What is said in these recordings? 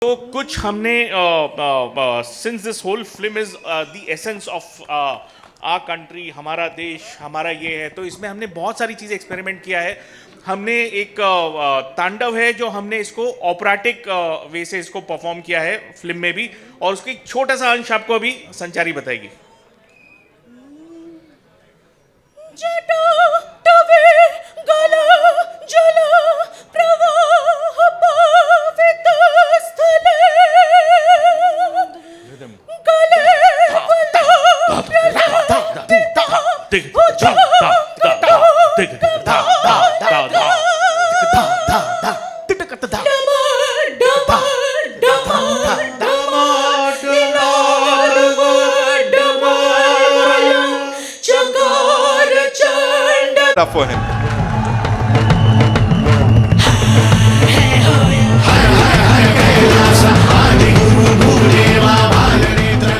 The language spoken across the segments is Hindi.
तो कुछ हमने since this whole film is the essence of a country, हमारा देश, हमारा ये है, तो इसमें हमने बहुत सारी चीज़ें एक्सपेरिमेंट किया है। हमने एक तांडव है जो हमने इसको ऑपरेटिक वे से इसको परफॉर्म किया है फिल्म में भी, और उसका एक छोटा सा अंश आपको अभी संचारी बताएगी। जटाटवे गला जल प्रवाह पावितस्थले गले Tough for him.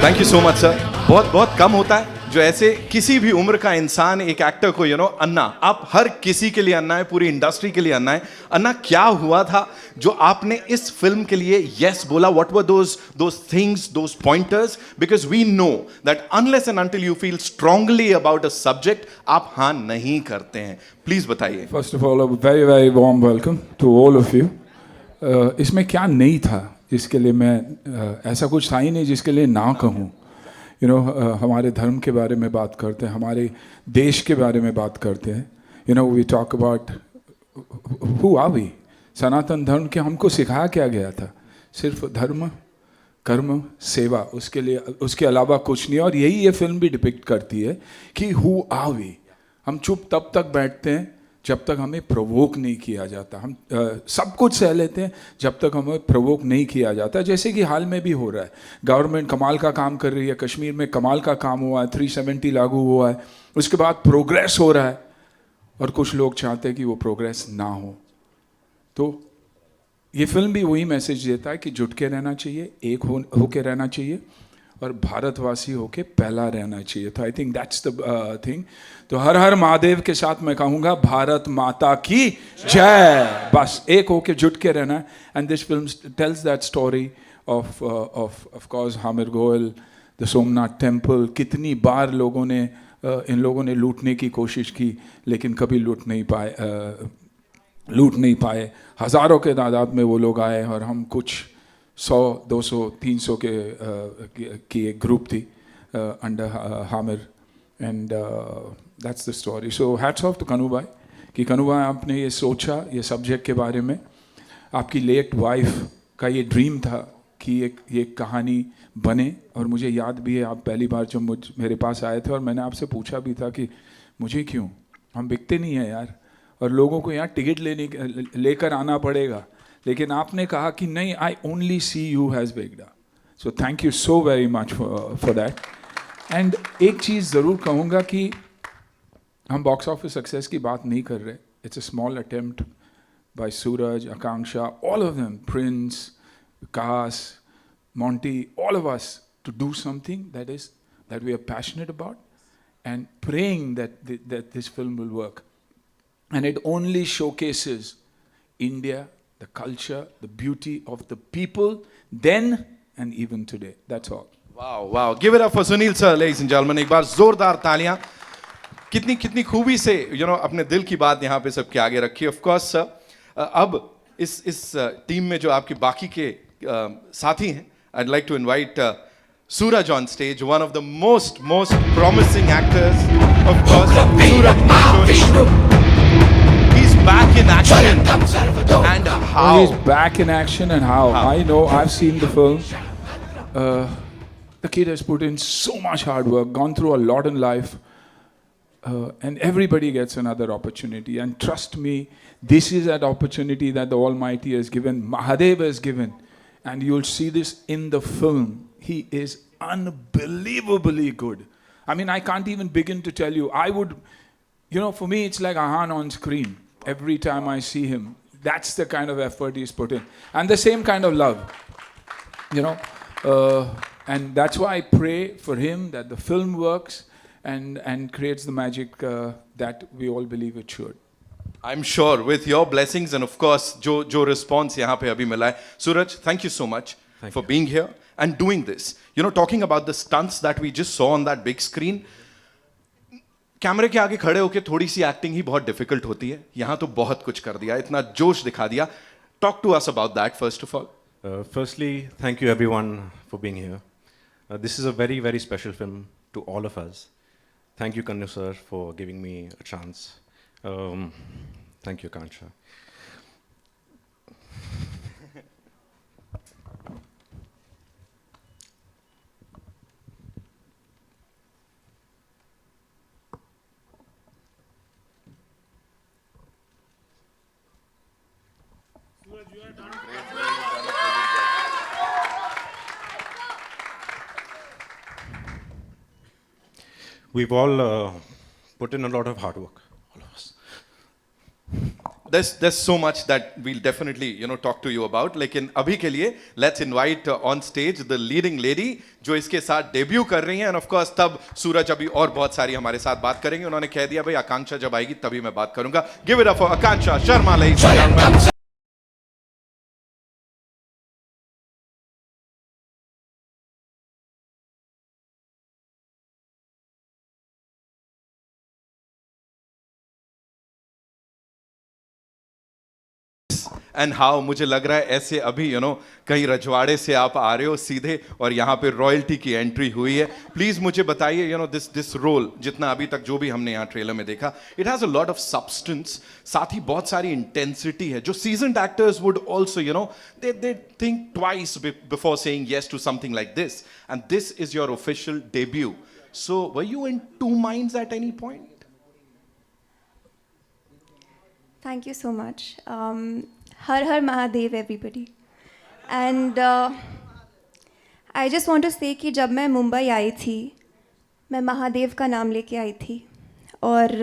Thank you so much, sir. बहुत बहुत कम होता है जो ऐसे किसी भी उम्र का इंसान एक एक्टर को अन्ना, आप हर किसी के लिए अन्ना है, पूरी इंडस्ट्री के लिए अन्ना है। अन्ना, क्या हुआ था जो आपने इस फिल्म के लिए यस बोला? What were those things, those pointers? Because we know that unless and until you feel strongly about a subject, आप हाँ नहीं करते हैं। प्लीज बताइए। First of all, very very warm welcome to all of you. इसमें क्या नहीं था जिसके लिए मैं ऐसा कुछ था ही नहीं जिसके लिए ना कहूँ। हमारे धर्म के बारे में बात करते हैं, हमारे देश के बारे में बात करते हैं। We talk about who are we. Sanatan Dharma के हमको सिखाया क्या गया था? सिर्फ धर्म, कर्म, सेवा, उसके अलावा कुछ नहीं। और यही ये फिल्म भी डिपिक्ट करती है कि हु आर वी। हम चुप तब तक बैठते हैं जब तक हमें प्रोवोक नहीं किया जाता। हम सब कुछ सह लेते हैं जब तक हमें प्रोवोक नहीं किया जाता, जैसे कि हाल में भी हो रहा है। गवर्नमेंट कमाल का काम कर रही है, कश्मीर में कमाल का काम हुआ है, 370 लागू हुआ है, उसके बाद प्रोग्रेस हो रहा है, और कुछ लोग चाहते हैं कि वो प्रोग्रेस ना हो। तो ये फिल्म भी वही मैसेज देता है कि जुट के रहना चाहिए, एक होके रहना चाहिए, और भारतवासी होके पहला रहना चाहिए। तो I think that's the thing. तो हर हर महादेव के साथ मैं कहूँगा भारत माता की जय। बस एक होके जुट के रहना है। And this film tells that story of course Hamir Goyal, the Somnath temple. कितनी बार इन लोगों ने लूटने की कोशिश की, लेकिन कभी लूट नहीं पाए। हज़ारों के तादाद में वो लोग आए, और हम कुछ 100, 200, 300 की एक ग्रुप थी under Hamir. And that's the story. So hats off to Kanu bhai कि कनू भाई आपने ये सोचा ये सब्जेक्ट के बारे में। आपकी लेट वाइफ का ये ड्रीम था कि ये कहानी बने, और मुझे याद भी है आप पहली बार जब मेरे पास आए थे, और मैंने आपसे पूछा भी था कि मुझे क्यों, हम बिकते नहीं हैं यार, और लोगों को यहाँ टिकट लेकर आना पड़ेगा। लेकिन आपने कहा कि नहीं, I only see you has Vegda. So thank you so very much for that. And एक चीज़ ज़रूर कहूँगा कि हम बॉक्स ऑफिस सक्सेस की बात नहीं कर रहे। It's a small attempt by Suraj, Akanksha, all of them, Prince, कास, Monty, all of us, to do something that we are passionate about, and praying that this film will work. And it only showcases India, the culture, the beauty of the people then and even today. That's all. Wow, wow. Give it up for Sunil sir, ladies and gentlemen. एक बार जोरदार तालियां। कितनी खूबी से अपने दिल की बात यहाँ पे सबके आगे रखी। ऑफ कोर्स सर, अब इस टीम में जो आपके बाकी के साथी हैं, I'd like to invite Suraj on stage, one of the most promising actors. Of course, Suraj. He's back in action. And how? He's back in action, and how? I know, I've seen the film. The kid has put in so much hard work, gone through a lot in life, and everybody gets another opportunity. And trust me, this is that opportunity that the Almighty has given, Mahadev has given. And you'll see this in the film. He is unbelievably good. I mean, I can't even begin to tell you. For me, it's like Ahan on screen. Every time I see him, that's the kind of effort he's put in. And the same kind of love. And that's why I pray for him that the film works and creates the magic that we all believe it should. I am sure with your blessings and of course जो रिस्पॉन्स यहाँ पे अभी मिला है. Suraj, thank you so much for being here and doing this. You know, talking about the stunts that we just saw on that big screen. कैमरे के आगे खड़े होकर थोड़ी सी एक्टिंग ही बहुत डिफिकल्ट होती है. यहाँ तो बहुत कुछ कर दिया, इतना जोश दिखा दिया. Talk to us about that first of all. Firstly, thank you everyone for being here. This is a very, very special film to all of us. Thank you, Kannu sir, for giving me a chance. Thank you, Kansha. We've all put in a lot of hard work, all of us. There's so much that we'll definitely, you know, talk to you about. लेकिन अभी के लिए let's invite on stage the leading lady जो इसके साथ डेब्यू कर रही हैं. And of course तब सूरज अभी और बहुत सारी हमारे साथ बात करेंगे. उन्होंने कह दिया भाई आकांक्षा जब आएगी तभी मैं बात करूंगा. Give it up for Akanksha Sharma, ladies and gentlemen. And how मुझे लग रहा है ऐसे अभी यू नो कहीं रजवाड़े से आप आ रहे हो सीधे और यहाँ पे रॉयल्टी की एंट्री हुई है. प्लीज मुझे बताइए यू नो दिस रोल जितना अभी तक जो भी हमने यहाँ ट्रेलर में देखा, it has a lot of substance, साथ ही बहुत सारी इंटेंसिटी है जो seasoned actors would also you know they think twice before saying yes to something like this. And this is your official debut. So were you in two minds at any point? Thank you so much. Har Har Mahadev, everybody. And I just want to say कि जब मैं मुंबई आई थी, मैं महादेव का नाम लेके आई थी. और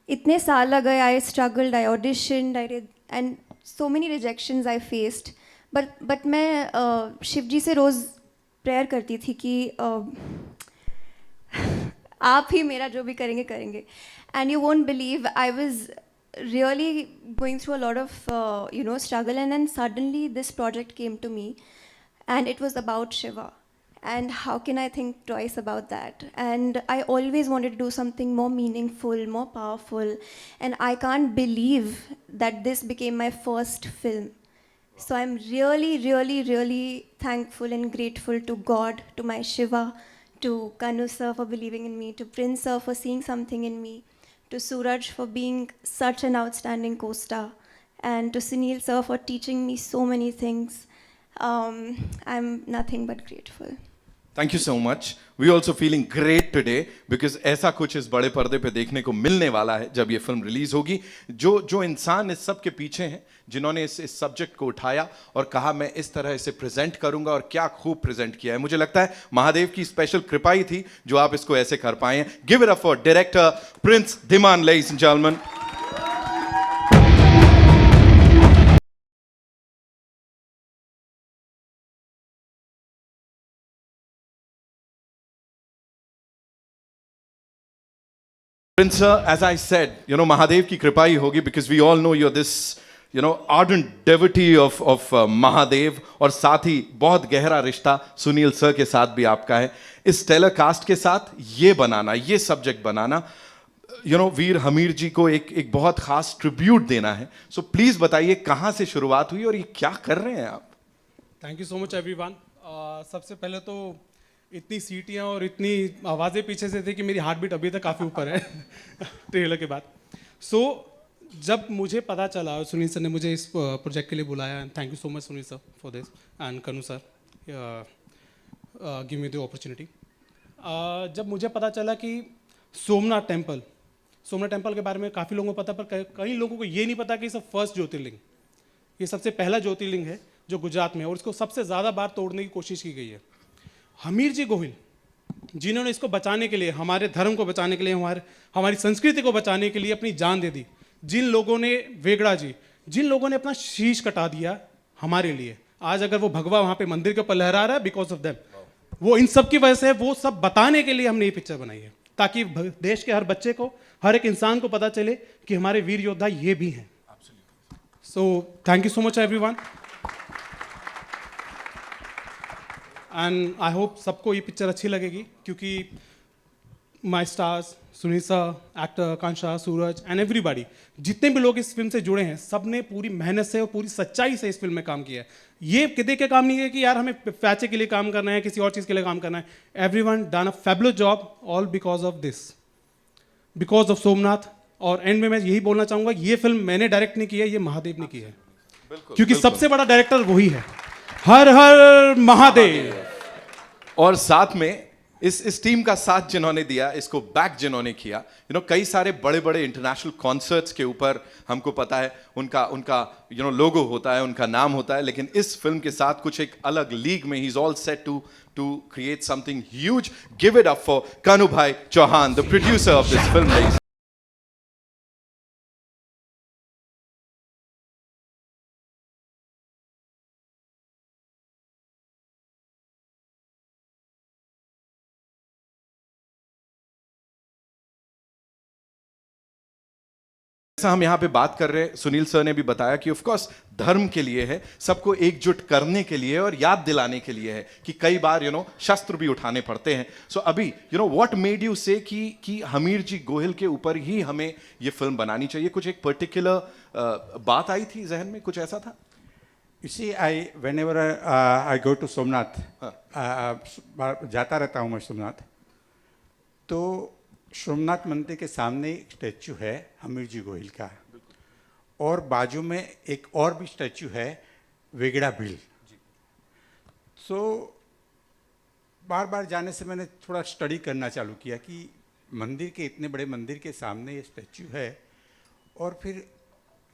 इतने साल लग गए, I struggled, I auditioned, and so many rejections I faced. But मैं शिव जी से रोज़ प्रेयर करती थी कि आप ही मेरा जो भी करेंगे करेंगे. And you won't believe, I was really going through a lot of struggle, and then suddenly this project came to me and it was about Shiva, and how can I think twice about that? And I always wanted to do something more meaningful, more powerful, and I can't believe that this became my first film. So I'm really, really, really thankful and grateful to God, to my Shiva, to Kannu sir for believing in me, to Prince sir for seeing something in me, to Suraj for being such an outstanding co-star, and to Sunil sir for teaching me so many things. I'm nothing but grateful. Thank you so much. We also feeling great today because ऐसा कुछ इस बड़े पर्दे पे देखने को मिलने वाला है जब ये फिल्म रिलीज होगी. जो इंसान इस सब के पीछे हैं, जिन्होंने इस सब्जेक्ट को उठाया और कहा मैं इस तरह इसे प्रेजेंट करूंगा, और क्या खूब प्रेजेंट किया है. मुझे लगता है महादेव की स्पेशल कृपा ही थी जो आप इसको ऐसे कर पाए हैं. Give it up for director Prince Dhiman, ladies and gentleman. Prince sir, as I said, you know, Mahadev की कृपा ही होगी because we all know you're this, you know, ardent devotee of Mahadev, और साथ ही बहुत गहरा रिश्ता सुनील सर के साथ भी आपका है. इस टेलर कास्ट के साथ ये बनाना, ये सब्जेक्ट बनाना, you know, वीर हमीर जी को एक बहुत खास ट्रिब्यूट देना है. सो प्लीज बताइए कहाँ से शुरुआत हुई और ये क्या कर रहे हैं आप? Thank you so much everyone. सबसे पहले तो इतनी सीटियाँ और इतनी आवाज़ें पीछे से थी कि मेरी हार्ट बीट अभी तक काफ़ी ऊपर है ट्रेलर के बाद. सो जब मुझे पता चला, सुनील सर ने मुझे इस प्रोजेक्ट के लिए बुलाया, and thank you so much Sunil sir for this, and Kannu sir give me the opportunity. जब मुझे पता चला कि सोमनाथ टेम्पल के बारे में काफ़ी लोगों को पता, पर कई लोगों को ये नहीं पता कि सब फर्स्ट ज्योतिर्लिंग, ये सबसे पहला ज्योतिर्लिंग है जो गुजरात में है, और इसको सबसे ज़्यादा बार तोड़ने की कोशिश की गई है. हमीर जी गोहिल जिन्होंने इसको बचाने के लिए, हमारे धर्म को बचाने के लिए, हमारी संस्कृति को बचाने के लिए अपनी जान दे दी. जिन लोगों ने, वेगड़ा जी, जिन लोगों ने अपना शीश कटा दिया हमारे लिए, आज अगर वो भगवा वहाँ पे मंदिर के ऊपर लहरा रहा है, बिकॉज ऑफ देम. वो इन सब की वजह से, वो सब बताने के लिए हमने ये पिक्चर बनाई है. ताकि देश के हर बच्चे को, हर एक इंसान को पता चले कि हमारे वीर योद्धा ये भी हैं. सो thank you so much everyone, and I hope सबको ये पिक्चर अच्छी लगेगी, क्योंकि माई stars, Sunil sir, actor Akanksha, Suraj and everybody, जितने भी लोग इस फिल्म से जुड़े हैं, सब ने पूरी मेहनत से और पूरी सच्चाई से इस फिल्म में काम किया है. ये किसी के काम नहीं है कि यार हमें पैचे के लिए काम करना है, किसी और चीज़ के लिए काम करना है. Everyone done a fabulous job, all because of this, because of Somnath. और एंड में मैं यही बोलना चाहूँगा, ये फिल्म मैंने डायरेक्ट नहीं की है, ये महादेव ने की है, क्योंकि सबसे बड़ा डायरेक्टर वही है. हर हर महादेव. और साथ में इस टीम का साथ जिन्होंने दिया, इसको बैक जिन्होंने किया, कई सारे बड़े बड़े इंटरनेशनल कॉन्सर्ट्स के ऊपर हमको पता है उनका लोगो होता है, उनका नाम होता है, लेकिन इस फिल्म के साथ कुछ एक अलग लीग में he is all set to create something huge. Give it up for Kanhu bhai Chauhan, the producer of this film. जैसा हम यहाँ पे बात कर रहे हैं, सुनील सर ने भी बताया कि ऑफ कोर्स धर्म के लिए है, सबको एकजुट करने के लिए और याद दिलाने के लिए है कि कई बार शस्त्र भी उठाने पड़ते हैं. सो अभी व्हाट मेड यू से कि हमीर जी गोहिल के ऊपर ही हमें ये फिल्म बनानी चाहिए? कुछ एक पर्टिकुलर बात आई थी जहन में, कुछ ऐसा था? You see, whenever I go to Somnath, जाता रहता हूँ मैं सोमनाथ, तो सोमनाथ मंदिर के सामने एक स्टैचू है हमीर जी गोहिल का, और बाजू में एक और भी स्टैचू है वेगड़ा भील. सो बार बार जाने से मैंने थोड़ा स्टडी करना चालू किया कि मंदिर के, इतने बड़े मंदिर के सामने ये स्टैचू है, और फिर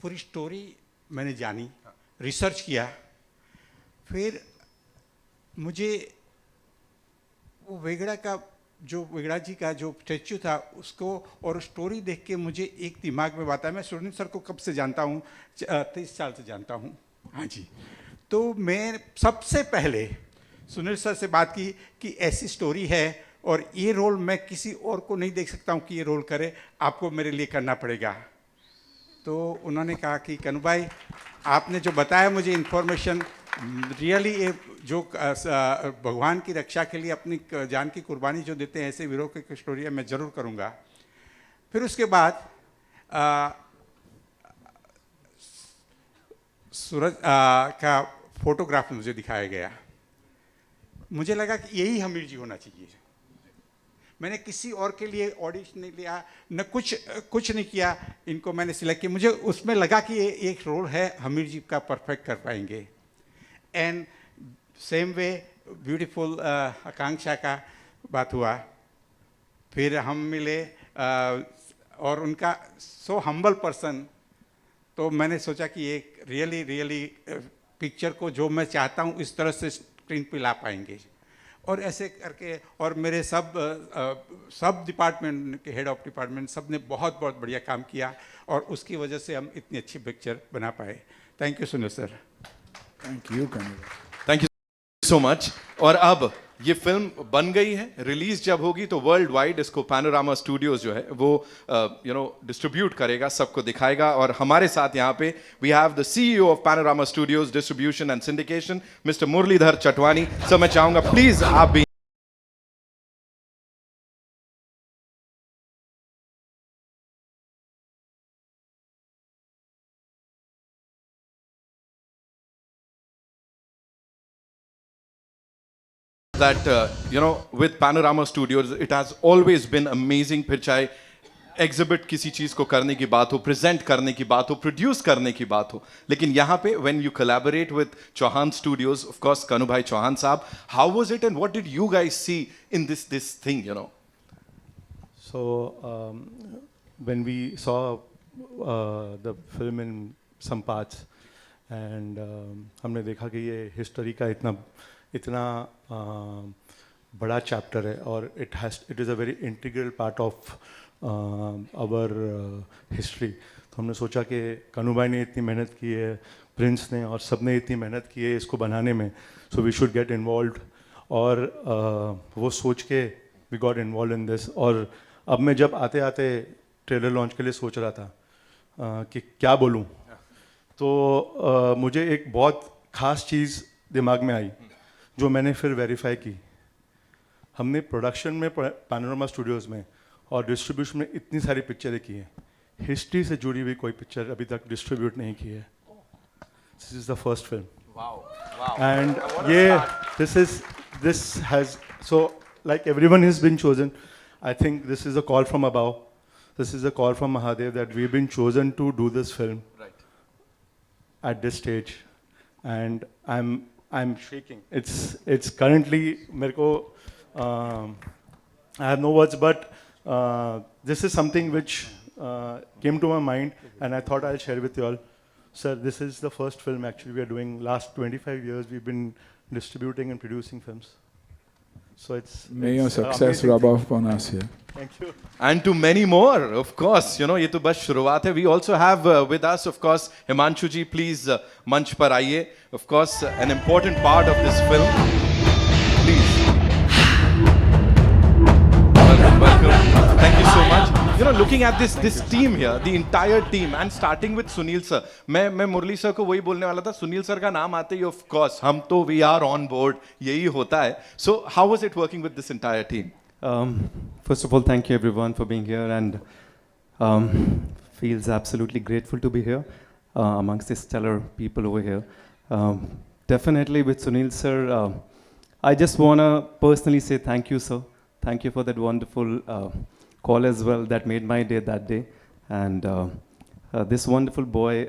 पूरी स्टोरी मैंने जानी, रिसर्च किया. फिर मुझे वो वेगड़ा जी का जो स्टैचू था उसको और स्टोरी देख के मुझे एक दिमाग में बात आई. मैं सुनील सर को कब से जानता हूँ, 30 साल से जानता हूँ. हाँ जी. तो मैं सबसे पहले सुनील सर से बात की कि ऐसी स्टोरी है और ये रोल मैं किसी और को नहीं देख सकता हूँ कि ये रोल करे, आपको मेरे लिए करना पड़ेगा. तो उन्होंने कहा कि कन्हू भाई, आपने जो बताया मुझे इन्फॉर्मेशन, रियली ये जो भगवान की रक्षा के लिए अपनी जान की कुर्बानी जो देते हैं, ऐसे वीरों की स्टोरी है, मैं ज़रूर करूँगा. फिर उसके बाद सूरज का फोटोग्राफ मुझे दिखाया गया. मुझे लगा कि यही हमीर जी होना चाहिए. मैंने किसी और के लिए ऑडिशन नहीं लिया, न कुछ नहीं किया, इनको मैंने सिलेक्ट किया. मुझे उसमें लगा कि ये एक रोल है, हमीर जी का परफेक्ट कर पाएंगे. एंड सेम वे ब्यूटीफुल आकांक्षा का बात हुआ. फिर हम मिले और उनका सो हम्बल पर्सन. तो मैंने सोचा कि एक रियली पिक्चर को जो मैं चाहता हूँ इस तरह से स्क्रीन पे ला पाएंगे. और ऐसे करके, और मेरे सब डिपार्टमेंट के हेड ऑफ डिपार्टमेंट सब ने बहुत बढ़िया काम किया, और उसकी वजह से हम इतनी अच्छी पिक्चर बना पाए. Thank you Sunil sir. Thank you. Thank you so much. और अब ये फिल्म बन गई है, रिलीज जब होगी तो वर्ल्ड वाइड इसको पैनोरामा स्टूडियोज जो है वो डिस्ट्रीब्यूट करेगा, सबको दिखाएगा. और हमारे साथ यहाँ पे we have the CEO of Panorama studios distribution and syndication, mister Muralidhar Chatwani. Sir मैं चाहूंगा प्लीज आप भी that with Panorama Studios it has always been amazing. फिर चाहे एग्जिबिट किसी चीज को करने की बात हो, प्रेजेंट करने की बात हो, प्रोड्यूस करने की बात हो, लेकिन यहाँ पे when you collaborate with Chauhan Studios, of course Kanu Bhai Chauhan साहब, how was it and what did you guys see in this thing, So when we saw the film in some parts and हमने देखा कि ये हिस्ट्री का इतना बड़ा चैप्टर है, और it is a very integral part of our history. तो हमने सोचा कि कन्हू भाई ने इतनी मेहनत की है, प्रिंस ने और सब ने इतनी मेहनत की है इसको बनाने में, so we should get involved. और वो सोच के we got involved in this. और अब मैं जब आते आते ट्रेलर लॉन्च के लिए सोच रहा था कि क्या बोलूं, तो मुझे एक बहुत ख़ास चीज़ दिमाग में आई जो मैंने फिर वेरीफाई की। हमने प्रोडक्शन में पैनोरामा स्टूडियोज़ में और डिस्ट्रीब्यूशन में इतनी सारी पिक्चरें की हैं, हिस्ट्री से जुड़ी हुई कोई पिक्चर अभी तक डिस्ट्रीब्यूट नहीं की है। This is the first film. And this has, so like everyone has been chosen, I think this is a call from above. This is a call from Mahadev that we've been chosen to do this film at this stage, and I'm shaking. It's currently mereko, I have no words, but this is something which came to my mind, and I thought I'll share with you all. Sir, this is the first film actually we are doing. Last 25 years we've been distributing and producing films. So May your success amazing rub thing. off on us here. Thank you. And to many more, of course. You know, ये तो बस शुरुआत है. We also have with us, of course, Himanshu ji. Please, मंच पर आइए. Of course, an important part of this film. Please. Welcome. Thank you so much. You know, looking at this team here, the entire team, and starting with Sunil sir. मैं मुरली सर को वही बोलने वाला था. सुनील सर का नाम आते ही, of course, हम तो we are on board. यही होता है. So, how was it working with this entire team? First of all, thank you everyone for being here, and feels absolutely grateful to be here amongst the stellar people over here. Definitely with Sunil sir, I just want to personally say thank you, sir. Thank you for that wonderful call as well that made my day that day. And this wonderful boy,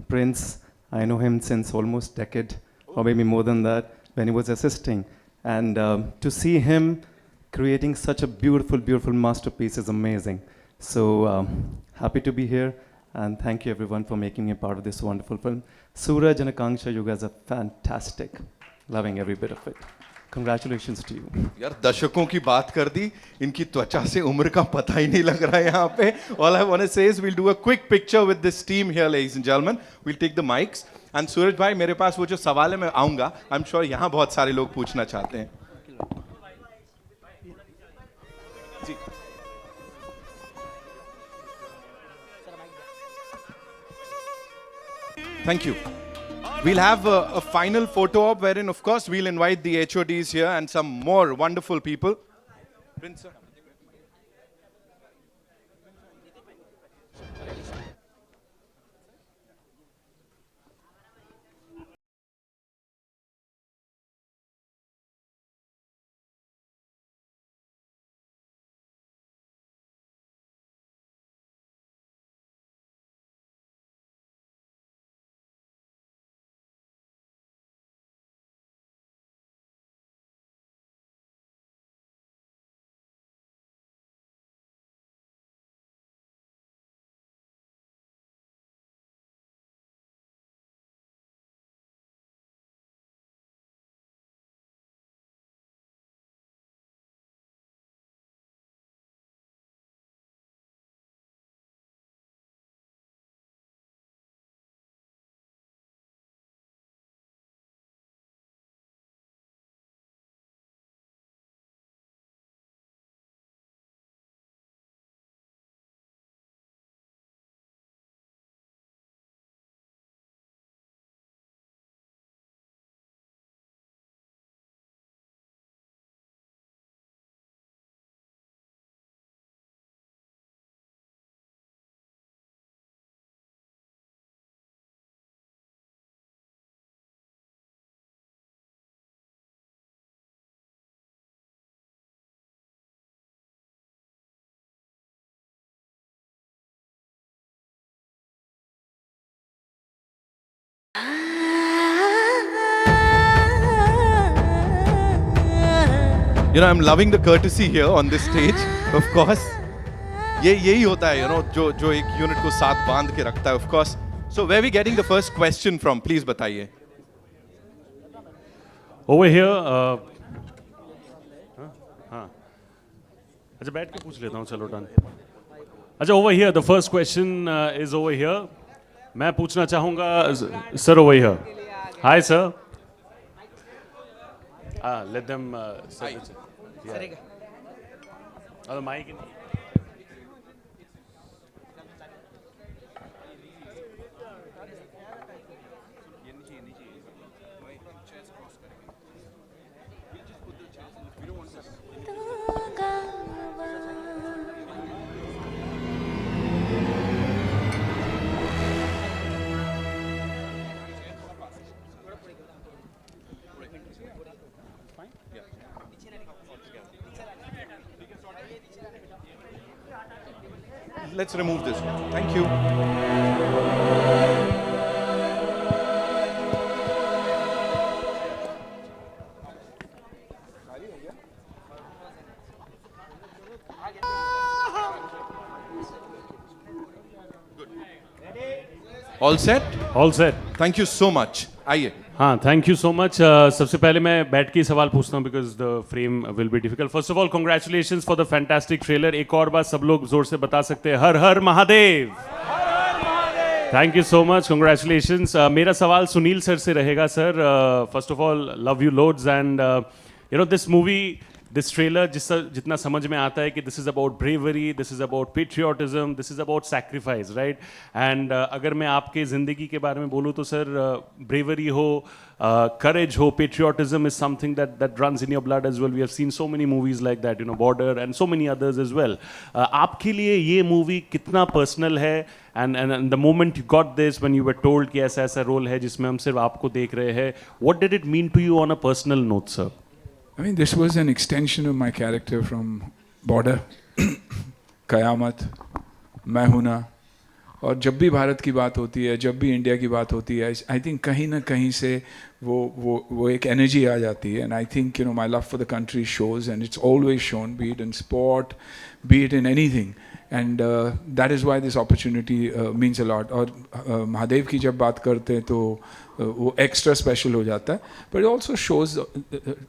Prince, I know him since almost a decade, or maybe more than that, when he was assisting. And to see him creating such a beautiful, beautiful masterpiece is amazing. So happy to be here, and thank you everyone for making me a part of this wonderful film. Suraj and Akanksha, you guys are fantastic. Loving every bit of it. Congratulations to you. यार दशकों की बात कर दी, इनकी त्वचा से उम्र का पता ही नहीं लग रहा है यहाँ पे. All I want to say is we'll do a quick picture with this team here, ladies and gentlemen. We'll take the mics. And सूरज भाई, मेरे पास वो जो सवाल है मैं आऊँगा. I'm sure यहाँ बहुत सारे लोग पूछना चाहते हैं. जी. Thank you. We'll have a final photo op wherein, of course, we'll invite the HODs here and some more wonderful people. Prince, sir. You know, I'm loving the courtesy here on this stage, of course. ये यही होता है, you know, जो एक यूनिट को साथ बांध के रखता है, of course. So where are we getting the first question from? Please बताइए. Over here, हाँ, अच्छा बैठ के पूछ लेता हूँ, चलो डन. अच्छा, over here, the first question is over here. मैं पूछना चाहूँगा, sir over here. Hi sir. Let them. Yeah. The mic. let's remove this. Thank you. All set? All set. Thank you so much. आइए. हाँ, थैंक यू सो मच. सबसे पहले मैं बैठ के ही सवाल पूछता हूँ because the frame will be difficult. First of all congratulation for the fantastic trailer. एक और बार सब लोग जोर से बता सकते हैं, हर हर Mahadev. Thank you so much, congratulations. मेरा सवाल सुनील सर से रहेगा. Sir, first of all love you loads and you know this movie, this trailer जितना समझ में आता है कि this is about bravery, this is about patriotism, this is about sacrifice, right? And अगर मैं आपके ज़िंदगी के बारे में बोलूँ तो सर, ब्रेवरी हो, courage हो, patriotism is something that runs in your blood as well. We have seen so many movies like that, you know, Border and so many others as well. आपके लिए ये मूवी कितना पर्सनल है? And the moment you got this, when you were told कि ऐसा ऐसा रोल है जिसमें हम सिर्फ आपको देख रहे हैं, what did it mean to you on a personal note, sir? I mean, this was an extension of my character from Border, Kayamat, मैं हूं ना. और जब भी भारत की बात होती है, जब भी इंडिया की बात होती है, आई थिंक कहीं ना कहीं से वो एक एनर्जी आ जाती है. And I think you know my love for the country shows and it's always shown, B it in sport, B it in anything. And that is why this opportunity means a lot. और महादेव की जब बात करते हैं तो वो एक्स्ट्रा स्पेशल हो जाता है. But it also shows,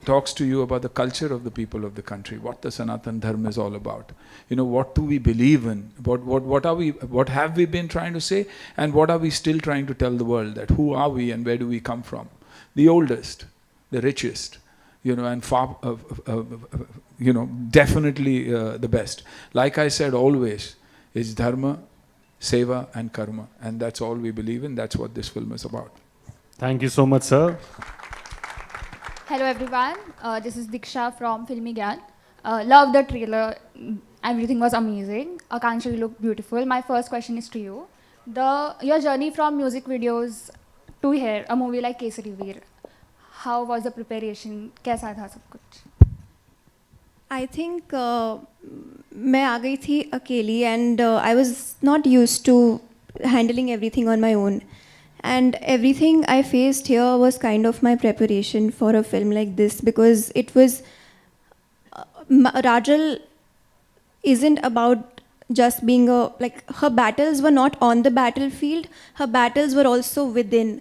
talks to you about the culture of the people of the country, what the Sanatan Dharma is all about. You know, what do we believe in? What have we been trying to say, and what are we still trying to tell the world? That who are we and where do we come from? The oldest, the richest, you know, and far, you know, definitely the best. Like I said, always is dharma, seva, and karma, and that's all we believe in. That's what this film is about. Thank you so much, sir. Hello everyone, this is Diksha from Filmy Gyan. Love the trailer, everything was amazing. Akanksha, you look beautiful. My first question is to you. Your journey from music videos to here, a movie like Kesari Veer, how was the preparation? कैसा था सब कुछ? I think मैं आ गई थी अकेली and I was not used to handling everything on my own. And everything I faced here was kind of my preparation for a film like this, because it was Rajal isn't about just being like, her battles were not on the battlefield, her battles were also within.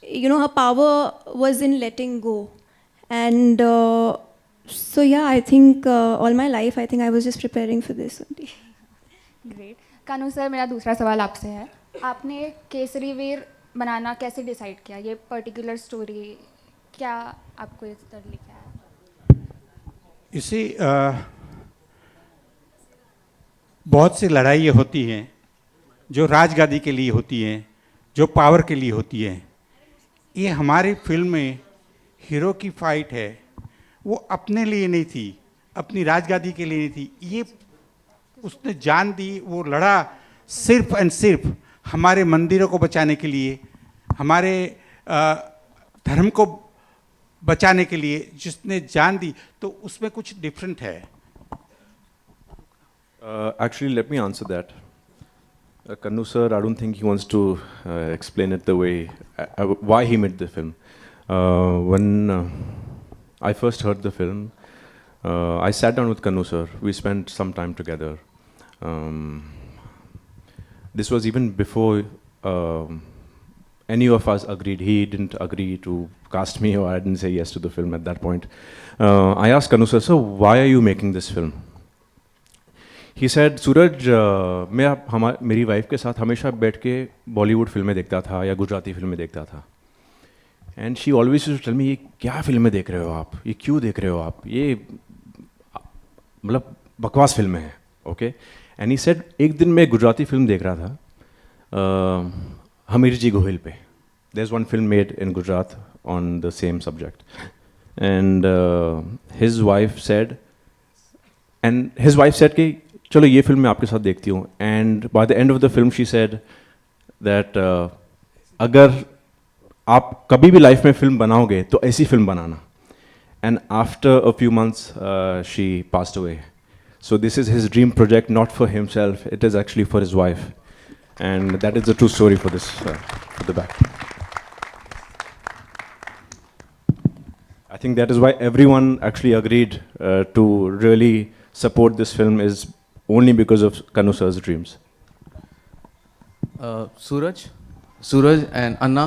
You know, her power was in letting go. And so yeah, I think all my life I think I was just preparing for this only. Great. Kanu sir, मेरा दूसरा सवाल आपसे है. आपने केसरी वीर बनाना कैसे डिसाइड किया? ये पर्टिकुलर स्टोरी क्या आपको इस तरह लिखा है? इसी बहुत सी लड़ाइयाँ होती हैं जो राजगादी के लिए होती हैं, जो पावर के लिए होती हैं. ये हमारी फिल्म में हीरो की फाइट है, वो अपने लिए नहीं थी, अपनी राजगादी के लिए नहीं थी. ये उसने जान दी, वो लड़ा सिर्फ एंड सिर्फ हमारे मंदिरों को बचाने के लिए, हमारे धर्म को बचाने के लिए जिसने जान दी. तो उसमें कुछ डिफरेंट है. Actually, let me answer that. Kannu sir, I don't think he wants to explain it the way, why he made the film. When I first heard the film, I sat down with Kannu sir. We spent some time together. This was even before any of us agreed. He didn't agree to cast me, or I didn't say yes to the film at that point. I asked Kannu sir, so why are you making this film? He said, सूरज, मैं मेरी वाइफ के साथ हमेशा बैठ के बॉलीवुड फिल्में देखता था या गुजराती फिल्में देखता था. And she always used to tell me, ये क्या फिल्में देख रहे हो आप, ये क्यों देख रहे हो आप, ये मतलब बकवास फिल्में हैं. ओके. एंड ही सेड, एक दिन मैं गुजराती फिल्म देख रहा था हमीर जी गोहिल पे. There is one film made in Gujarat on the same subject. And his wife said कि चलो ये फिल्म मैं आपके साथ देखती हूँ. And by the end of the film she said that अगर आप कभी भी लाइफ में फिल्म बनाओगे तो ऐसी film banana. And after a few months she passed away. So this is his dream project, not for himself. It is actually for his wife, and that is the true story for this for the back. I think that is why everyone actually agreed to really support this film, is only because of Kanu sir's dreams. Suraj and Anna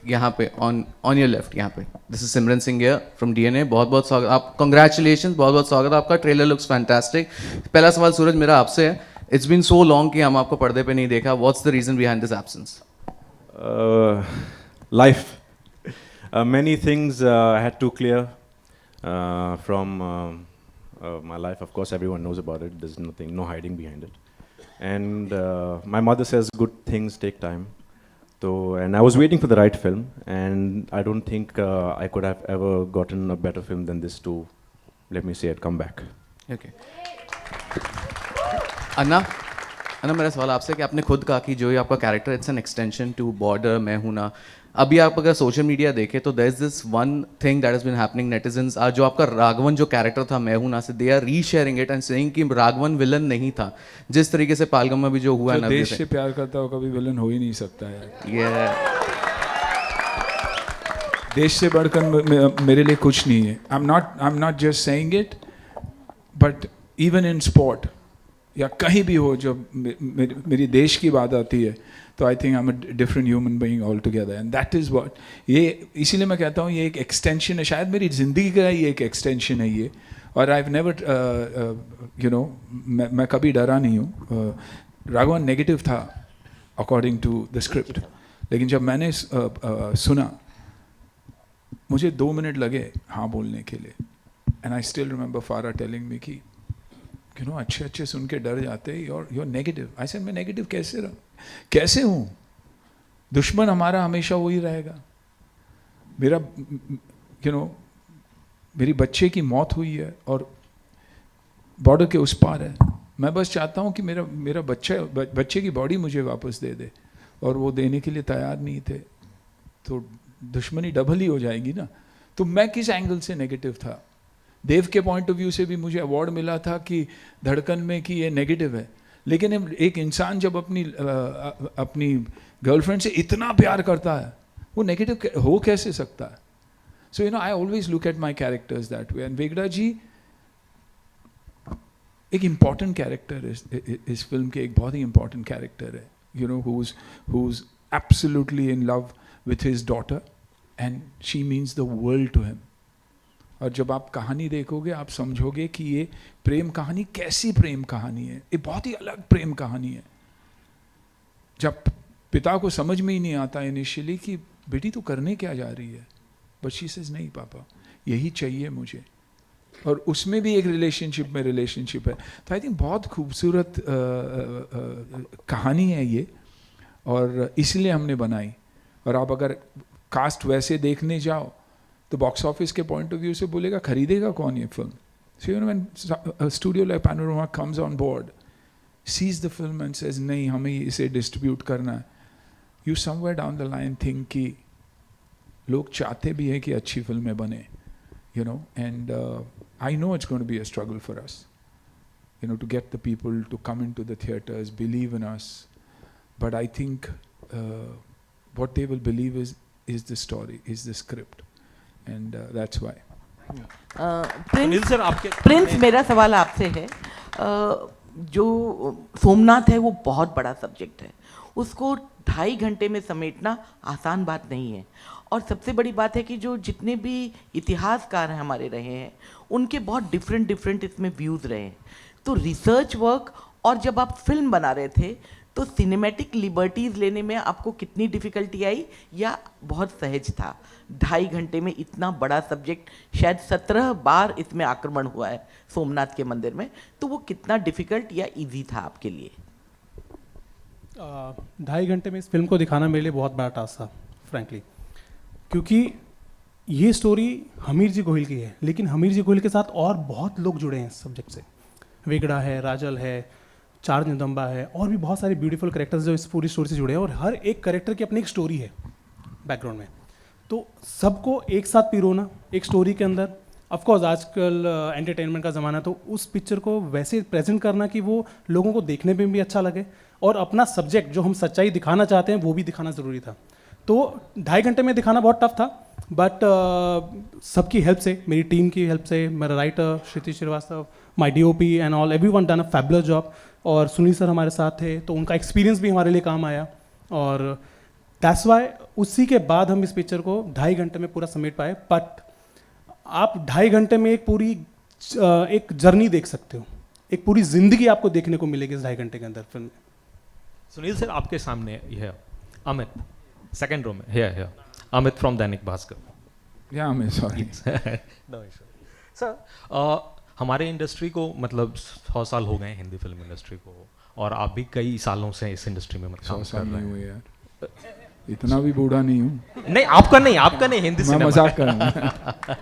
यहाँ पे ऑन योर लेफ्ट, यहाँ पे this is Simran Singh here from DNA. बहुत बहुत स्वागत आप, कॉन्ग्रेचुलेशन, बहुत बहुत स्वागत आपका। Trailer looks fantastic. पहला सवाल सूरज मेरा आपसे है, इट्स बीन सो लॉन्ग कि हम आपको पर्दे पे नहीं देखा, what's the reason behind this absence? Life. Many things I had to clear from my life. Of course, everyone knows about it. There's nothing, no hiding behind it. And my mother says good things take time. So, and I was waiting for the right film, and I don't think I could have ever gotten a better film than this to, let me say it, come back. Okay. अन्ना मेरा सवाल आपसे कि आपने खुद कहा कि जो ये आपका character it's an extension to Border, मैं हूं ना। अभी आप अगर सोशल मीडिया देखें तो there is this one thing that has been happening, netizens आज जो आपका राघवन जो कैरेक्टर था मैं हूं ना से, they are resharing it and saying कि राघवन विलन नहीं था। जिस तरीके से पालगम में भी जो हुआ है ना, देश से प्यार करता हो कभी विलन हो ही नहीं सकता है। ये देश से बढ़कर मेरे लिए कुछ नहीं है। I am not just saying it, but even in sport या कहीं भी हो, जब मेरी देश की बात आती है तो I think I am a different human being all together, and that is what ये, इसीलिए मैं कहता हूँ ये एक एक्सटेंशन है, शायद मेरी ज़िंदगी का ही एक एक्सटेंशन है ये। और I have never you know, मैं कभी डरा नहीं हूँ। राघवन नेगेटिव था अकॉर्डिंग टू द स्क्रिप्ट, लेकिन जब मैंने सुना मुझे 2 मिनट लगे हाँ बोलने के लिए, एंड आई स्टिल रिमेंबर फारा टेलिंग मी कि यू नो अच्छे सुन के डर जाते, योर नेगेटिव। आई सेड मैं नेगेटिव कैसे हूँ? दुश्मन हमारा हमेशा वही रहेगा। मेरा यू नो मेरी बच्चे की मौत हुई है और बॉर्डर के उस पार है। मैं बस चाहता हूँ कि मेरा बच्चे की बॉडी मुझे वापस दे दे, और वो देने के लिए तैयार नहीं थे, तो दुश्मनी डबल ही हो जाएगी ना। तो मैं किस एंगल से नेगेटिव था? देव के पॉइंट ऑफ व्यू से भी मुझे अवार्ड मिला था कि धड़कन में कि ये नेगेटिव है, लेकिन एक इंसान जब अपनी गर्लफ्रेंड से इतना प्यार करता है वो नेगेटिव हो कैसे सकता है? So you know I always look at my characters that way, and Vegda ji एक इम्पॉर्टेंट कैरेक्टर इस फिल्म के, एक बहुत ही इम्पॉर्टेंट कैरेक्टर है, you know, who's absolutely in love with his daughter and she means the world to him. और जब आप कहानी देखोगे आप समझोगे कि ये प्रेम कहानी कैसी प्रेम कहानी है, ये बहुत ही अलग प्रेम कहानी है। जब पिता को समझ में ही नहीं आता इनिशियली कि बेटी तू करने क्या जा रही है, बट शी सेज नहीं पापा यही चाहिए मुझे, और उसमें भी एक रिलेशनशिप है। तो आई थिंक बहुत खूबसूरत कहानी है ये, और इसलिए हमने बनाई। और आप अगर कास्ट वैसे देखने जाओ तो बॉक्स ऑफिस के पॉइंट ऑफ व्यू से बोलेगा खरीदेगा कौन ये फिल्म? So you know when studio like Panorama comes on board, sees the film and says नहीं हमें इसे डिस्ट्रीब्यूट करना है, you somewhere down the line think कि लोग चाहते भी हैं कि अच्छी फिल्में बने, you know, and I know it's going to be a struggle for us, you know, to get the people to come into the theaters, believe in us, but I think what they will believe is the story, is the script, and that's why. Prince मेरा सवाल आपसे है, जो सोमनाथ है वो बहुत बड़ा सब्जेक्ट है, उसको 2.5 घंटे में समेटना आसान बात नहीं है। और सबसे बड़ी बात है कि जो जितने भी इतिहासकार हैं हमारे रहे हैं उनके बहुत डिफरेंट इसमें व्यूज़ रहे हैं। तो रिसर्च वर्क और जब आप फिल्म बना रहे थे तो सिनेमैटिक लिबर्टीज़ लेने में आपको कितनी डिफ़िकल्टी आई या बहुत सहज था? 2.5 घंटे में इतना बड़ा सब्जेक्ट, शायद 17 बार इसमें आक्रमण हुआ है सोमनाथ के मंदिर में, तो वो कितना डिफ़िकल्ट या इजी था आपके लिए? 2.5 घंटे में इस फिल्म को दिखाना मेरे लिए बहुत बड़ा टास्क था फ्रैंकली, क्योंकि ये स्टोरी हमीर जी गोहिल की है, लेकिन हमीर जी गोहिल के साथ और बहुत लोग जुड़े हैं इस सब्जेक्ट से। वेगड़ा है, राजल है, चार निदम्बा है, और भी बहुत सारे ब्यूटीफुल कैरेक्टर्स जो इस पूरी स्टोरी से जुड़े हैं, और हर एक कैरेक्टर की अपनी एक स्टोरी है बैकग्राउंड में। तो सबको एक साथ पिरोना एक स्टोरी के अंदर, ऑफ कोर्स आजकल एंटरटेनमेंट का ज़माना है, तो उस पिक्चर को वैसे प्रेजेंट करना कि वो लोगों को देखने में भी अच्छा लगे और अपना सब्जेक्ट जो हम सच्चाई दिखाना चाहते हैं वो भी दिखाना ज़रूरी था। तो 2.5 घंटे में दिखाना बहुत टफ था, बट सबकी हेल्प से, मेरी टीम की हेल्प से, मेरा writer Kshitij Shrivastava, my DOP and all, everyone done a fabulous job, और सुनील सर हमारे साथ थे तो उनका एक्सपीरियंस भी हमारे लिए काम आया, और दैट्स वाई उसी के बाद हम इस पिक्चर को 2.5 घंटे में पूरा समेट पाए। बट आप 2.5 घंटे में एक पूरी एक जर्नी देख सकते हो, एक पूरी जिंदगी आपको देखने को मिलेगी इस 2.5 घंटे के अंदर फिल्म में। सुनील सर आपके सामने ये अमित सेकंड रो में, here अमित फ्रॉम दैनिक भास्कर। या मैं सॉरी नो इशू सर। हमारे इंडस्ट्री को मतलब 100 साल हो गए हिंदी फिल्म इंडस्ट्री को, और आप भी कई सालों से इस इंडस्ट्री में मतलब काम कर रहे हैं। यार इतना भी बूढ़ा नहीं हूँ। नहीं आपका नहीं हिंदी मैं मजाक कर रहा हूँ।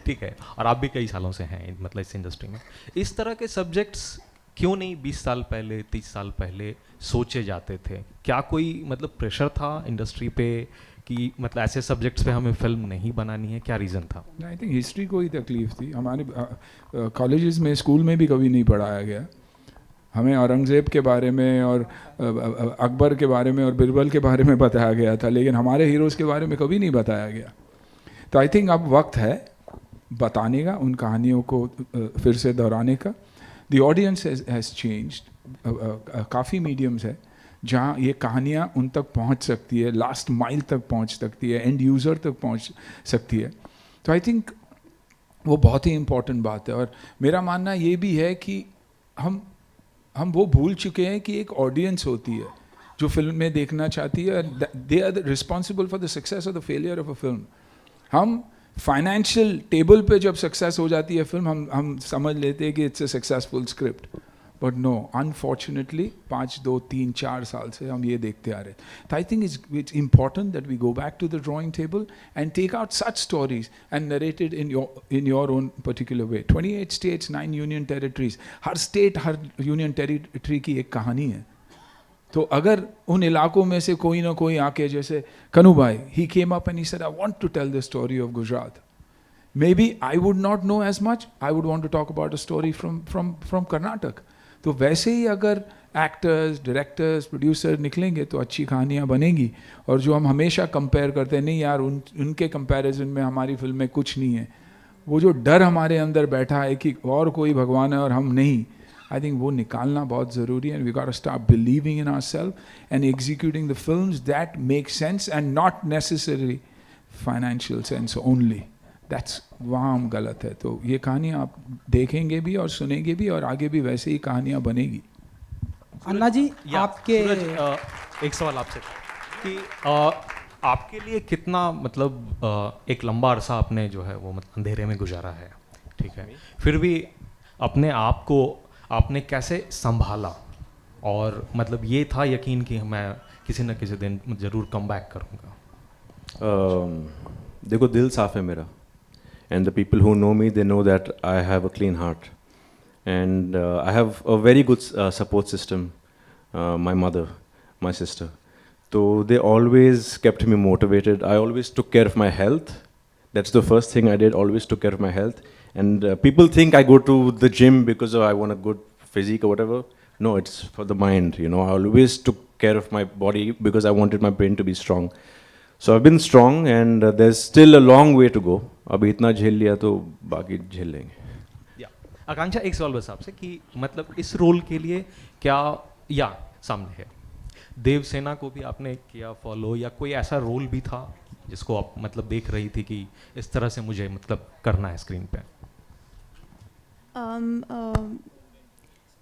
ठीक है, और आप भी कई सालों से हैं मतलब इस इंडस्ट्री में। इस तरह के सब्जेक्ट्स क्यों नहीं 20 साल पहले 30 साल पहले सोचे जाते थे? क्या कोई मतलब प्रेशर था इंडस्ट्री पे कि मतलब ऐसे सब्जेक्ट्स पे हमें फिल्म नहीं बनानी है? क्या रीज़न था? आई थिंक हिस्ट्री को ही तकलीफ थी। हमारे कॉलेजेस में, स्कूल में भी कभी नहीं पढ़ाया गया हमें। औरंगज़ेब के बारे में और अकबर के बारे में और बिरबल के बारे में बताया गया था, लेकिन हमारे हीरोज़ के बारे में कभी नहीं बताया गया। तो आई थिंक अब वक्त है बताने का, उन कहानियों को फिर से दोहराने का। The audience has changed. काफ़ी मीडियम्स है जहाँ ये कहानियाँ उन तक पहुँच सकती है, लास्ट माइल तक पहुँच सकती है, एंड यूज़र तक पहुँच सकती है। तो आई थिंक वो बहुत ही इम्पॉर्टेंट बात है। और मेरा मानना ये भी है कि हम वो भूल चुके हैं कि एक ऑडियंस होती है जो फिल्म में देखना चाहती है। They are responsible for the success और the failure of a film. हम फाइनेंशियल टेबल पे जब सक्सेस हो जाती है फिल्म, हम समझ लेते हैं कि it's a successful script, but no, unfortunately 5, 2, 3, 4 साल से हम ये देखते आ रहे हैं। तो I think it's important that we go back to the drawing table and take out such stories and narrated in your own particular way. 28 states, 9 union territories, हर स्टेट, हर यूनियन टेरिटरी की एक कहानी है। तो अगर उन इलाकों में से कोई ना कोई आके, जैसे कनू भाई, he came up and he said I want to tell the story of Gujarat, maybe I would not know as much, I would want to talk about a story from Karnataka. तो वैसे ही अगर एक्टर्स, डायरेक्टर्स, प्रोड्यूसर निकलेंगे तो अच्छी कहानियाँ बनेगी। और जो हम हमेशा कंपेयर करते हैं, नहीं यार उनके कंपैरिजन में हमारी फिल्म में कुछ नहीं है, वो जो डर हमारे अंदर बैठा है कि और कोई भगवान है और हम नहीं, आई थिंक वो निकालना बहुत ज़रूरी है। We got to start believing in ourselves and executing the films that make sense and not necessary financial sense only. That's वहाँ हम गलत है। तो ये कहानियाँ आप देखेंगे भी और सुनेंगे भी, और आगे भी वैसे ही कहानियाँ बनेगी। अन्ना जी आपके एक सवाल आपसे कि आपके लिए कितना मतलब एक लंबा अरसा आपने जो है वो मतलब अंधेरे में गुजारा है, ठीक है, फिर भी अपने आप को आपने कैसे संभाला? और मतलब ये था यकीन कि मैं किसी न किसी दिन ज़रूर कम बैक करूँगा? देखो, दिल साफ है मेरा, and the people who know me, they know that I have a clean heart, and I have a very good support system. My mother, my sister, so they always kept me motivated. I always took care of my health. That's the first thing I did, always took care of my health. And people think I go to the gym because I want a good physique or whatever. No, it's for the mind, you know. I always took care of my body because I wanted my brain to be strong. So I've been strong, and there's still a long way to go. अभी इतना झेल लिया तो बाकी झेल लेंगे। आकांक्षा, एक सवाल बस आपसे कि मतलब इस रोल के लिए क्या, या सामने है देवसेना को भी आपने किया फॉलो, या कोई ऐसा रोल भी था जिसको आप मतलब देख रही थी कि इस तरह से मुझे मतलब करना है स्क्रीन पे?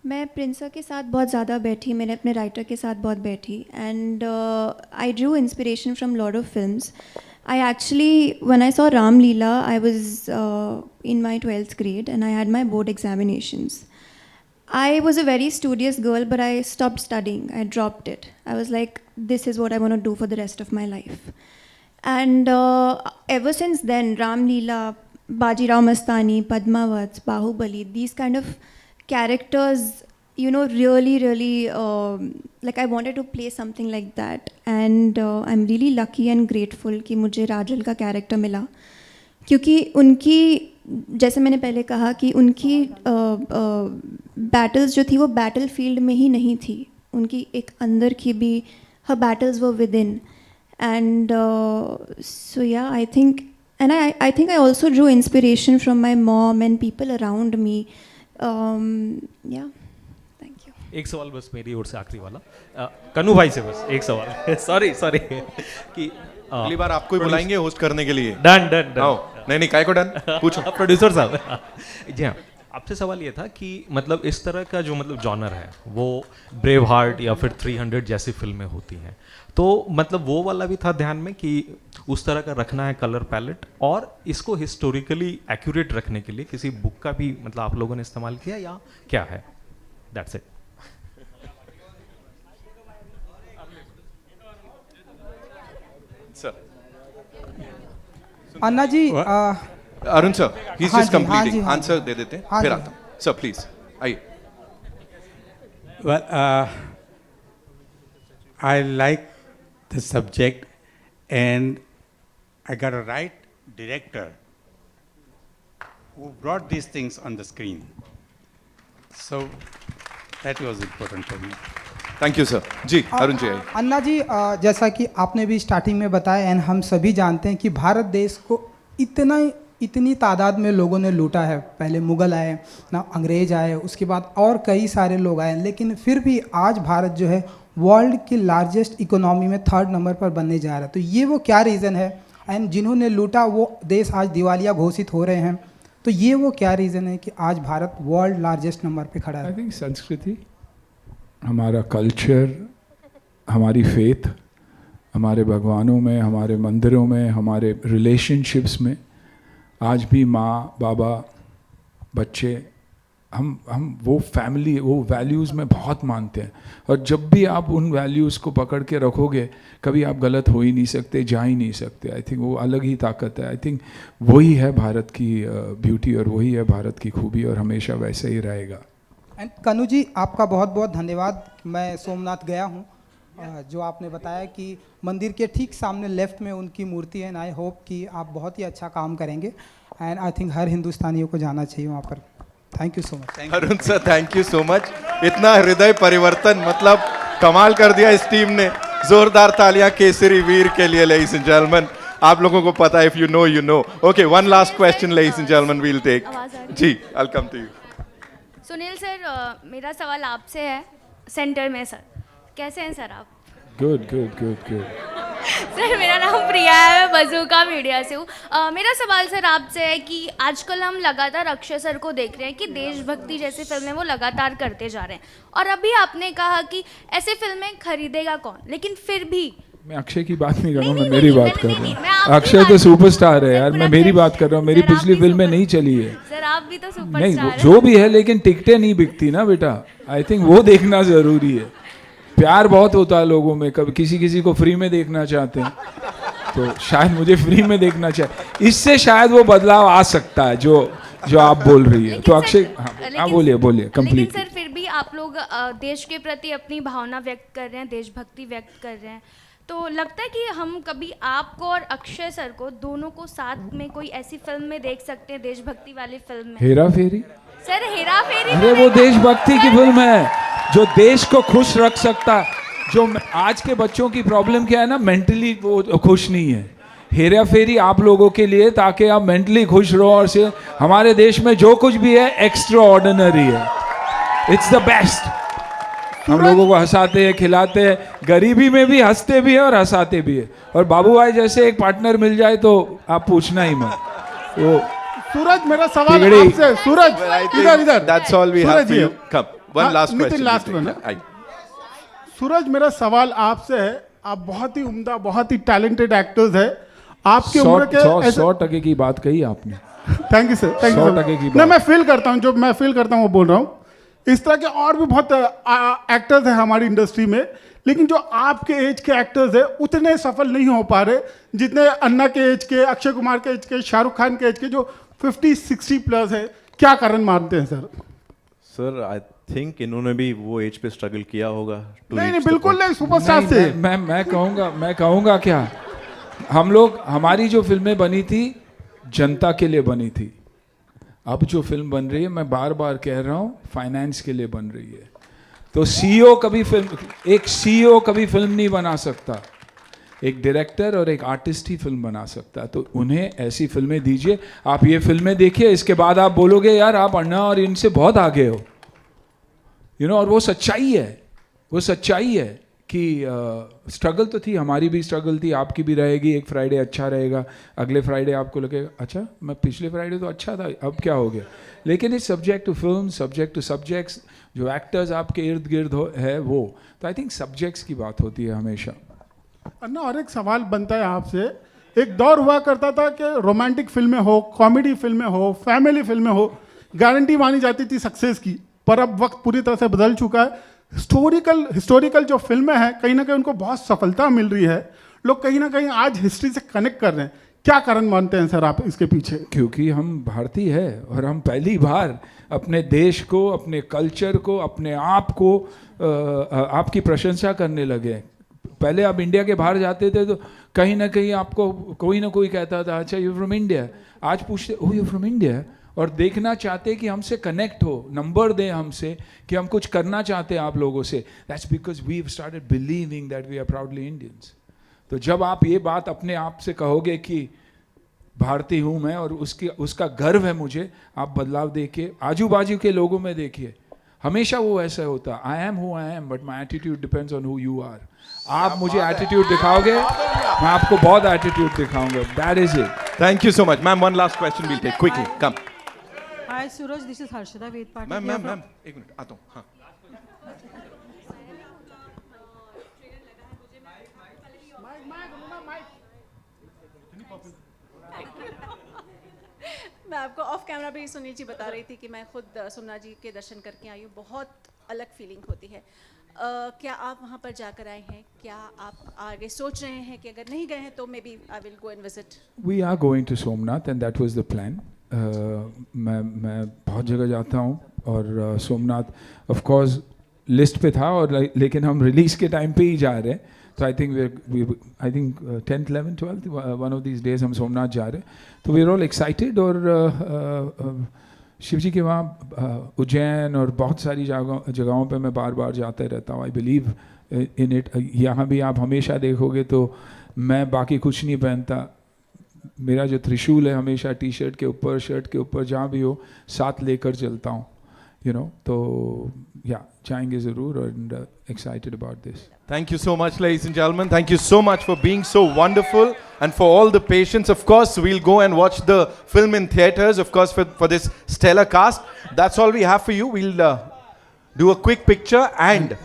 मैं प्रिंसा के साथ बहुत ज़्यादा बैठी, मैंने अपने राइटर के साथ बहुत बैठी, and I drew inspiration from lot of films. I actually, when I saw Ram Leela, I was in my 12th grade and I had my board examinations. I was a very studious girl, but I stopped studying. I dropped it. I was like, this is what I want to do for the rest of my life. And ever since then, Ram Leela, Bajirao Mastani, Padmavat, Bahubali, these kind of characters, you know, really, like I wanted to play something like that. And I'm really lucky and grateful कि मुझे राजल का कैरेक्टर मिला, क्योंकि उनकी जैसे मैंने पहले कहा कि उनकी बैटल्स जो थी वो बैटल फील्ड में ही नहीं थी, उनकी एक अंदर की भी, her battles were within. And so yeah, I think, and I think I also drew inspiration from my mom and people around me. Yeah, thank you. एक सवाल बस मेरी ओर से आखिरी वाला, कन्नू भाई से बस एक सवाल सॉरी कि अगली बार आपको ही बुलाएंगे होस्ट करने के लिए। डन डन आओ। नहीं काय को डन पूछो। प्रोड्यूसर साहब जी हाँ, आपसे सवाल ये था कि मतलब इस तरह का जो मतलब जॉनर है वो ब्रेव हार्ट या फिर 300 जैसी फिल्में होती हैं, तो मतलब वो वाला भी था ध्यान में कि उस तरह का रखना है कलर पैलेट, और इसको हिस्टोरिकली एक्यूरेट रखने के लिए किसी बुक का भी मतलब आप लोगों ने इस्तेमाल किया या क्या है? That's it. Anna ji Arun sir, he is just completing, answer दे देते हैं फिर आता हूं। सर प्लीज आइए। Well, I like the subject and I got a right director who brought these things on the screen. So that was important for me. Thank you sir. जी अरुण जी आइए। अन्ना जी, जैसा कि आपने भी स्टार्टिंग में बताया एंड हम सभी जानते हैं कि भारत देश को इतनी तादाद में लोगों ने लूटा है। पहले मुग़ल आए ना, अंग्रेज आए, उसके बाद और कई सारे लोग आए, लेकिन फिर भी आज भारत जो है वर्ल्ड की लार्जेस्ट इकोनॉमी में 3rd नंबर पर बनने जा रहा है। तो ये वो क्या रीज़न है? एंड जिन्होंने लूटा वो देश आज दिवालिया घोषित हो रहे हैं, तो ये वो क्या रीज़न है कि आज भारत वर्ल्ड लार्जेस्ट नंबर पे खड़ा है? आई थिंक संस्कृति, हमारा कल्चर, हमारी फेथ, हमारे भगवानों में, हमारे मंदिरों में, हमारे रिलेशनशिप्स में आज भी माँ बाबा बच्चे हम वो फैमिली, वो वैल्यूज़ में बहुत मानते हैं। और जब भी आप उन वैल्यूज़ को पकड़ के रखोगे कभी आप गलत हो ही नहीं सकते, जा ही नहीं सकते। आई थिंक वो अलग ही ताकत है। आई थिंक वही है भारत की ब्यूटी और वही है भारत की खूबी, और हमेशा वैसे ही रहेगा। एंड कन्नू जी, आपका बहुत बहुत धन्यवाद। मैं सोमनाथ गया हूँ, जो आपने बताया कि मंदिर के ठीक सामने लेफ्ट में उनकी मूर्ति है, एंड आई होप कि आप बहुत ही अच्छा काम करेंगे, एंड आई थिंक हर हिंदुस्तानियों को जाना चाहिए वहाँ पर। Thank you so much. Arun sir thank you so much. इतना हृदय परिवर्तन, मतलब कमाल कर दिया इस टीम ने। जोरदार तालियां केसरी वीर के लिए लेडीज एंड जेंटलमैन। आप लोगों को पता है, if you know. Okay, one last question ladies and gentleman we'll take. जी, I come to you. Sunil sir, मेरा सवाल आपसे है, सेंटर में सर, कैसे हैं सर आप? गुड। सर मेरा नाम प्रिया है, मैं बजूका मीडिया से हूँ। मेरा सवाल सर आपसे है कि आजकल हम लगातार अक्षय सर को देख रहे हैं कि देशभक्ति जैसी फिल्में वो लगातार करते जा रहे हैं, और अभी आपने कहा कि ऐसी फिल्में खरीदेगा कौन, लेकिन फिर भी मैं अक्षय की बात नहीं कर रहा हूँ, मैं मेरी बात कर रहा हूँ। अक्षय बात तो सुपरस्टार है यार, मैं मेरी बात कर रहा हूँ। मेरी पिछली फिल्में नहीं चली है। सर आप भी तो सुपरस्टार नहीं, हैं। जो भी है, लेकिन टिकटें नहीं बिकती ना बेटा। आई थिंक वो देखना ज़रूरी है। प्यार बहुत होता है लोगों में, कभी किसी को फ्री में देखना चाहते हैं, तो शायद मुझे फ्री में देखना चाहिए। इससे शायद वो बदलाव आ सकता है जो आप बोल रही है। तो अक्षय, हाँ बोलिए कंप्लीट। लेकिन सर फिर भी आप लोग देश के प्रति अपनी भावना व्यक्त कर रहे हैं, देशभक्ति व्यक्त कर रहे हैं, तो लगता है कि हम कभी आपको और अक्षय सर को दोनों को साथ में कोई ऐसी फिल्म में देख सकते हैं, देशभक्ति वाली फिल्म में? हेरा फेरी। सर हेरा फेरी, अरे वो देशभक्ति की फिल्म है जो देश को खुश रख सकता है। जो आज के बच्चों की प्रॉब्लम क्या है ना, मेंटली वो खुश नहीं है। हेरा फेरी आप लोगों के लिए, ताकि आप मेंटली खुश रहो, और से हमारे देश में जो कुछ भी है एक्स्ट्रा ऑर्डिनरी है। It's the best. हम लोगों को हंसाते हैं, खिलाते हैं, गरीबी में भी हंसते भी है और हंसाते भी है। और बाबू भाई जैसे एक पार्टनर मिल जाए तो आप पूछना ही मत। वो सूरज, मेरा सवाल आपसे, सूरज इधर that's all we have for you. Come one last question. Last one. Suraj, मेरा सवाल आपसे है, आप बहुत ही उम्दा, बहुत ही टैलेंटेड एक्टर्स है। आपकी उम्र के 100% की बात कही आपने। Thank you sir, thank you. 100% की बात। नहीं, मैं फील करता हूँ, जो मैं फील करता हूँ वो बोल रहा हूँ। इस तरह के और भी बहुत एक्टर्स हैं हमारी इंडस्ट्री में, लेकिन जो आपके एज के एक्टर्स हैं उतने सफल नहीं हो पा रहे जितने अन्ना के एज के, अक्षय कुमार के एज के, शाहरुख खान के एज के, जो 50-60 प्लस है। क्या कारण मानते हैं सर? सर आई थिंक इन्होंने भी वो एज पे स्ट्रगल किया होगा। नहीं, बिल्कुल नहीं, सुपरस्टार से। मैं कहूँगा क्या, हम लोग, हमारी जो फिल्में बनी थी जनता के लिए बनी थी, अब जो फिल्म बन रही है, मैं बार बार कह रहा हूँ, फाइनेंस के लिए बन रही है। तो सीईओ कभी फिल्म नहीं बना सकता, एक डायरेक्टर और एक आर्टिस्ट ही फिल्म बना सकता है। तो उन्हें ऐसी फिल्में दीजिए। आप ये फिल्में देखिए, इसके बाद आप बोलोगे यार आप अन्ना और इनसे बहुत आगे हो, और वो सच्चाई है कि स्ट्रगल तो थी, हमारी भी स्ट्रगल थी, आपकी भी रहेगी। एक फ्राइडे अच्छा रहेगा, अगले फ्राइडे आपको लगेगा अच्छा मैं पिछले फ्राइडे तो अच्छा था, अब क्या हो गया। लेकिन इस subject to film, subject to subjects, जो एक्टर्स आपके इर्द गिर्द है वो, तो आई थिंक सब्जेक्ट्स की बात होती है हमेशा। अन्ना, और एक सवाल बनता है आपसे। एक दौर हुआ करता था कि रोमांटिक फिल्में हो, कॉमेडी फिल्में हो, फैमिली फिल्में हो, गारंटी मानी जाती थी सक्सेस की। पर अब वक्त पूरी तरह से बदल चुका है। हिस्टोरिकल जो फिल्में हैं, कहीं ना कहीं उनको बहुत सफलता मिल रही है। लोग कहीं ना कहीं आज हिस्ट्री से कनेक्ट कर रहे हैं। क्या कारण मानते हैं सर आप इसके पीछे? क्योंकि हम भारतीय है और हम पहली बार अपने देश को, अपने कल्चर को, अपने आप को आपकी प्रशंसा करने लगे। पहले आप इंडिया के बाहर जाते थे तो कहीं ना कहीं आपको कोई ना कोई कहता था अच्छा यू फ्रॉम इंडिया। आज पूछते ओ यू फ्रॉम इंडिया, और देखना चाहते कि हमसे कनेक्ट हो, नंबर दें हमसे कि हम कुछ करना चाहते हैं आप लोगों से। That's because we have started believing that we are proudly Indians. तो जब आप ये बात अपने आप से कहोगे कि भारतीय हूँ मैं और उसका गर्व है मुझे, आप बदलाव देखिए, आजू बाजू के लोगों में देखिए, हमेशा वो ऐसा होता, I am who I am but my attitude depends on who you are. आप मुझे एटीट्यूड दिखाओगे, मैं आपको बहुत एटीट्यूड दिखाऊंगा। That is it. Thank you so much ma'am. One last question will take quickly, come. Hi Suraj, this is Harshada Ved Patil. Ma'am एक मिनट आता हूँ। हाँ, मैं आपको ऑफ कैमरा भी सुनील जी बता रही थी कि मैं खुद सोमनाथ जी के दर्शन करके आई हूँ। बहुत अलग फीलिंग होती है। क्या आप वहाँ पर जाकर आए हैं? क्या आप आगे सोच रहे हैं कि अगर नहीं गए हैं तो maybe I will go and visit? We are going to Somnath and that was the plan. मैं बहुत जगह जाता हूँ और सोमनाथ ऑफ कोर्स लिस्ट पे था, और लेकिन हम रिलीज के टाइम पे ही जा रहे हैं। तो I think 10th 11th 12th one of these days हम सोमनाथ जा रहे हैं। तो वी आर ऑल एक्साइटेड। और शिव जी के वहाँ उज्जैन और बहुत सारी जगहों पे मैं बार बार जाते रहता हूँ। I believe in it. यहाँ भी आप हमेशा देखोगे तो मैं बाकी कुछ नहीं पहनता, मेरा जो त्रिशूल है हमेशा टी शर्ट के ऊपर, शर्ट के ऊपर, जहाँ भी हो साथ लेकर चलता हूँ, तो या जाएंगे ज़रूर, और excited about this. Thank you so much, ladies and gentlemen. Thank you so much for being so wonderful and for all the patience. Of course, we'll go and watch the film in theaters, of course, for this stellar cast. That's all we have for you. We'll do a quick picture, and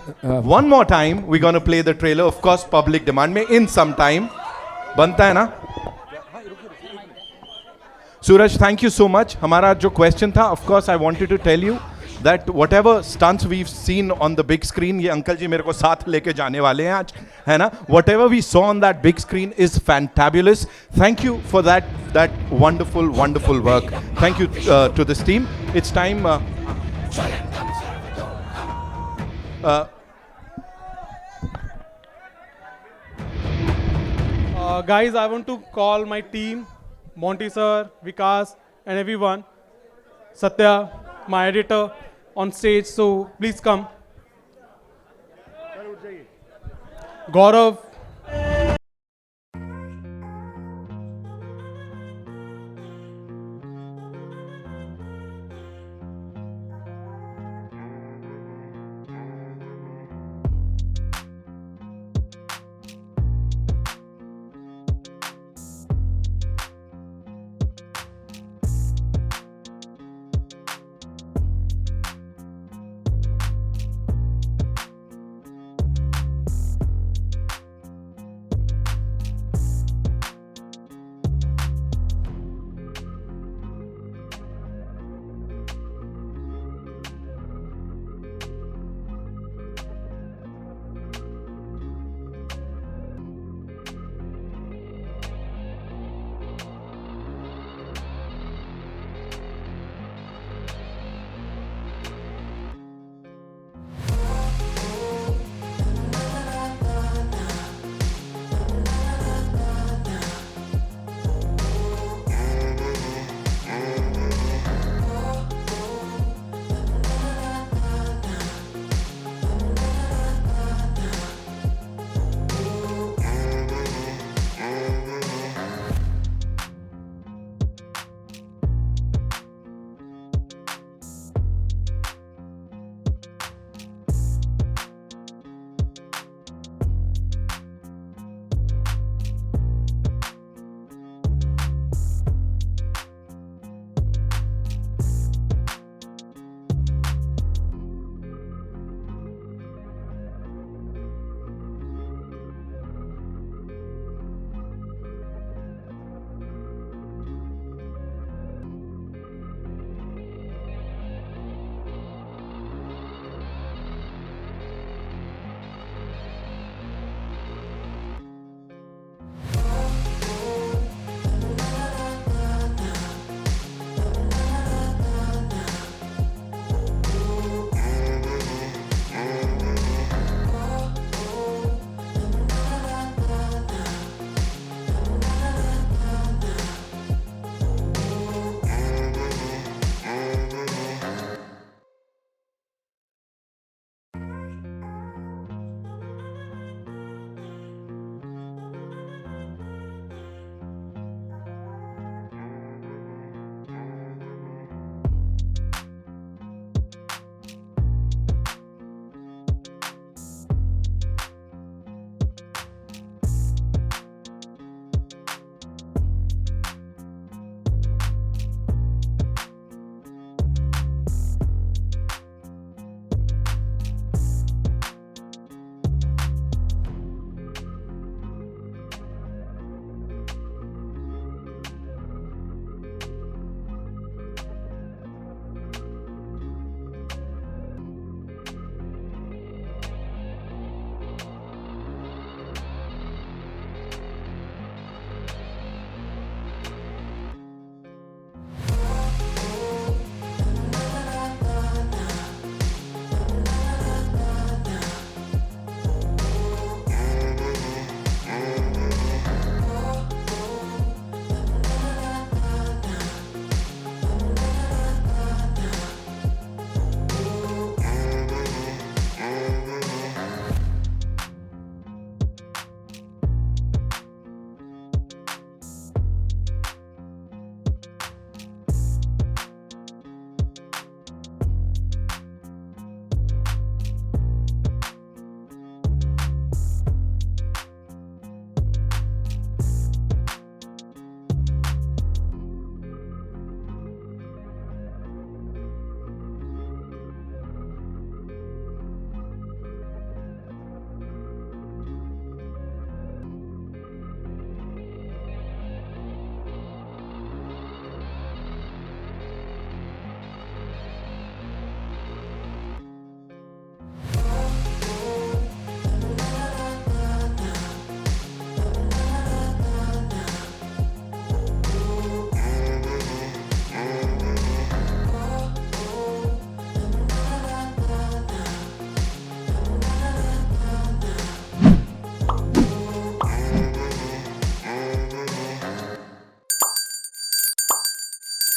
one more time, we're going to play the trailer. Of course, public demand mein in some time. Banta hai na? Suraj, thank you so much. Hamara jo question tha, of course, I wanted to tell you that whatever stunts we've seen on the big screen, ये अंकल जी मेरे को साथ लेके जाने वाले हैं आज, है ना? Whatever we saw on that big screen is fantabulous. Thank you for that wonderful work. Thank you to this team. It's time. Guys, I want to call my team, Monty sir, Vikas, and everyone. Satya, my editor, on stage, so please come. Gaurav,